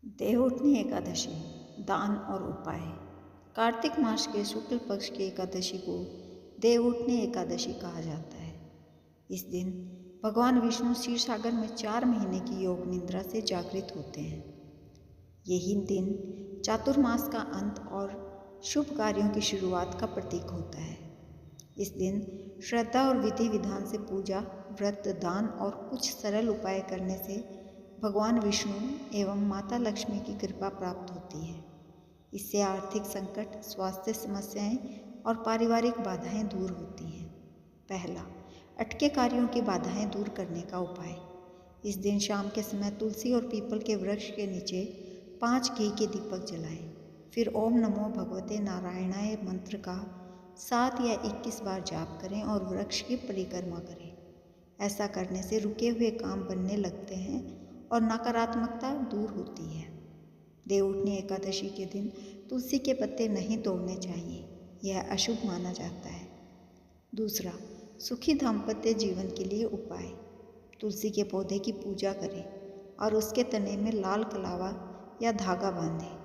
देवउठनी एकादशी, दान और उपाय। कार्तिक मास के शुक्ल पक्ष की एकादशी को देवउठनी एकादशी कहा जाता है। इस दिन भगवान विष्णु क्षीर सागर में 4 महीने की योग निद्रा से जागृत होते हैं। यही दिन चातुर्मास का अंत और शुभ कार्यों की शुरुआत का प्रतीक होता है। इस दिन श्रद्धा और विधि विधान से पूजा, व्रत, दान और कुछ सरल उपाय करने से भगवान विष्णु एवं माता लक्ष्मी की कृपा प्राप्त होती है। इससे आर्थिक संकट, स्वास्थ्य समस्याएं और पारिवारिक बाधाएं दूर होती हैं। पहला, अटके कार्यों की बाधाएं दूर करने का उपाय। इस दिन शाम के समय तुलसी और पीपल के वृक्ष के नीचे 5 घी के दीपक जलाएं। फिर ओम नमो भगवते नारायणाय मंत्र का 7 या 21 बार जाप करें और वृक्ष की परिक्रमा करें। ऐसा करने से रुके हुए काम बनने लगते हैं और नकारात्मकता दूर होती है। देवउठनी एकादशी के दिन तुलसी के पत्ते नहीं तोड़ने चाहिए, यह अशुभ माना जाता है। दूसरा, सुखी दाम्पत्य जीवन के लिए उपाय। तुलसी के पौधे की पूजा करें और उसके तने में लाल कलावा या धागा बांधें।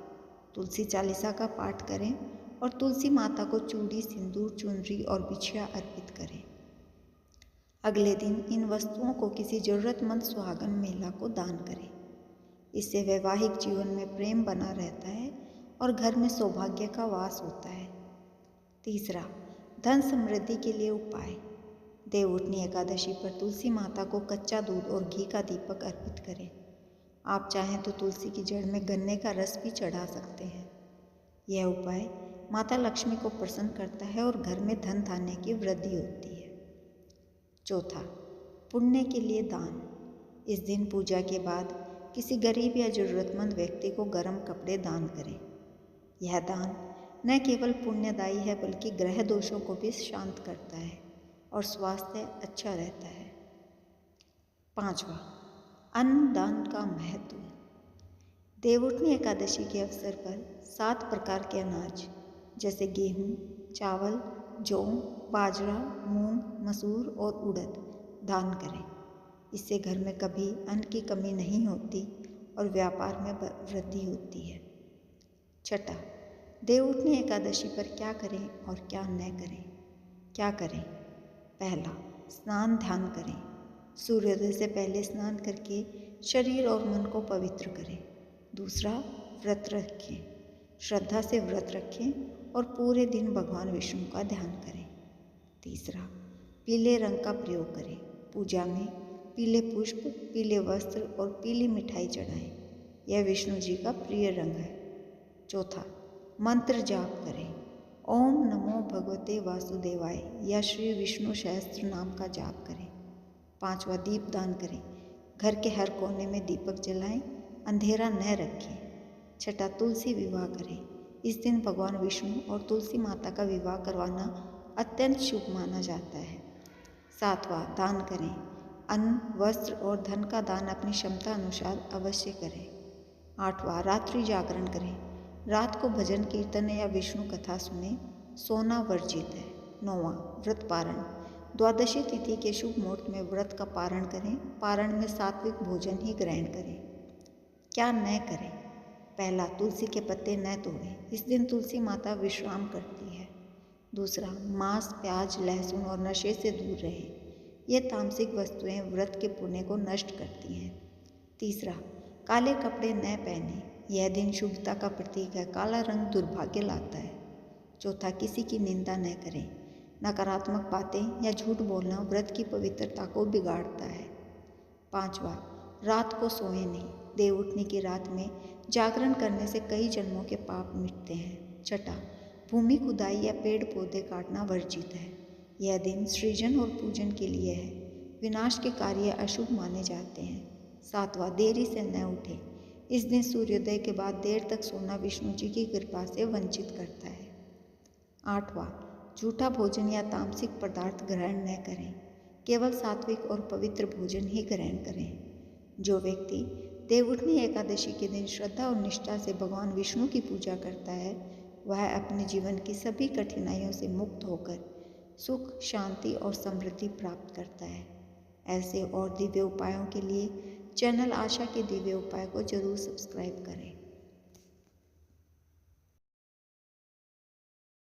तुलसी चालीसा का पाठ करें और तुलसी माता को चूड़ी, सिंदूर, चुनरी और बिछिया अर्पित करें। अगले दिन इन वस्तुओं को किसी जरूरतमंद सुहागन महिला को दान करें। इससे वैवाहिक जीवन में प्रेम बना रहता है और घर में सौभाग्य का वास होता है। तीसरा, धन समृद्धि के लिए उपाय। देवउठनी एकादशी पर तुलसी माता को कच्चा दूध और घी का दीपक अर्पित करें। आप चाहें तो तुलसी की जड़ में गन्ने का रस भी चढ़ा सकते हैं। यह उपाय माता लक्ष्मी को प्रसन्न करता है और घर में धन धान्य की वृद्धि होती है। चौथा, पुण्य के लिए दान। इस दिन पूजा के बाद किसी गरीब या जरूरतमंद व्यक्ति को गर्म कपड़े दान करें। यह दान न केवल पुण्यदायी है बल्कि ग्रह दोषों को भी शांत करता है और स्वास्थ्य अच्छा रहता है। पांचवा, अन्न दान का महत्व। देवउठनी एकादशी के अवसर पर 7 प्रकार के अनाज जैसे गेहूँ, चावल, जौ, बाजरा, मूंग, मसूर और उड़द दान करें। इससे घर में कभी अन्न की कमी नहीं होती और व्यापार में वृद्धि होती है। छठा, देवउठनी एकादशी पर क्या करें और क्या न करें। क्या करें? पहला, स्नान ध्यान करें। सूर्योदय से पहले स्नान करके शरीर और मन को पवित्र करें। दूसरा, व्रत रखें। श्रद्धा से व्रत रखें और पूरे दिन भगवान विष्णु का ध्यान करें। तीसरा, पीले रंग का प्रयोग करें। पूजा में पीले पुष्प, पीले वस्त्र और पीली मिठाई चढ़ाएं। यह विष्णु जी का प्रिय रंग है। चौथा, मंत्र जाप करें। ओम नमो भगवते वासुदेवाय या श्री विष्णु सहस्त्र नाम का जाप करें। पांचवा, दीप दान करें। घर के हर कोने में दीपक जलाएं, अंधेरा न रखें। छठा, तुलसी विवाह करें। इस दिन भगवान विष्णु और तुलसी माता का विवाह करवाना अत्यंत शुभ माना जाता है। सातवां, दान करें। अन्न, वस्त्र और धन का दान अपनी क्षमता अनुसार अवश्य करें। आठवां, रात्रि जागरण करें। रात को भजन कीर्तन या विष्णु कथा सुने। सोना वर्जित है। नौवां, व्रत पारण। द्वादशी तिथि के शुभ मुहूर्त में व्रत का पारण करें। पारण में सात्विक भोजन ही ग्रहण करें। क्या न करें? पहला, तुलसी के पत्ते न तोड़ें। इस दिन तुलसी माता विश्राम करती है। दूसरा, मांस, प्याज, लहसुन और नशे से दूर रहें। ये तामसिक वस्तुएं व्रत के पुण्य को नष्ट करती हैं। तीसरा, काले कपड़े न पहनें। यह दिन शुभता का प्रतीक है। काला रंग दुर्भाग्य लाता है। चौथा, किसी की निंदा न करें। नकारात्मक बातें या झूठ बोलना व्रत की पवित्रता को बिगाड़ता है। पांचवा, रात को सोएं नहीं। देवउठनी की रात में जागरण करने से कई जन्मों के पाप मिटते हैं। छठा, भूमि खुदाई या पेड़ पौधे काटना वर्जित है। यह दिन सृजन और पूजन के लिए है। विनाश के कार्य अशुभ माने जाते हैं। सातवां, देरी से न उठें। इस दिन सूर्योदय के बाद देर तक सोना विष्णु जी की कृपा से वंचित करता है। आठवां, झूठा भोजन या तामसिक पदार्थ ग्रहण न करें। केवल सात्विक और पवित्र भोजन ही ग्रहण करें। जो व्यक्ति देवउठनी एकादशी के दिन श्रद्धा और निष्ठा से भगवान विष्णु की पूजा करता है वह अपने जीवन की सभी कठिनाइयों से मुक्त होकर सुख, शांति और समृद्धि प्राप्त करता है। ऐसे और दिव्य उपायों के लिए चैनल आशा के दिव्य उपाय को जरूर सब्सक्राइब करें।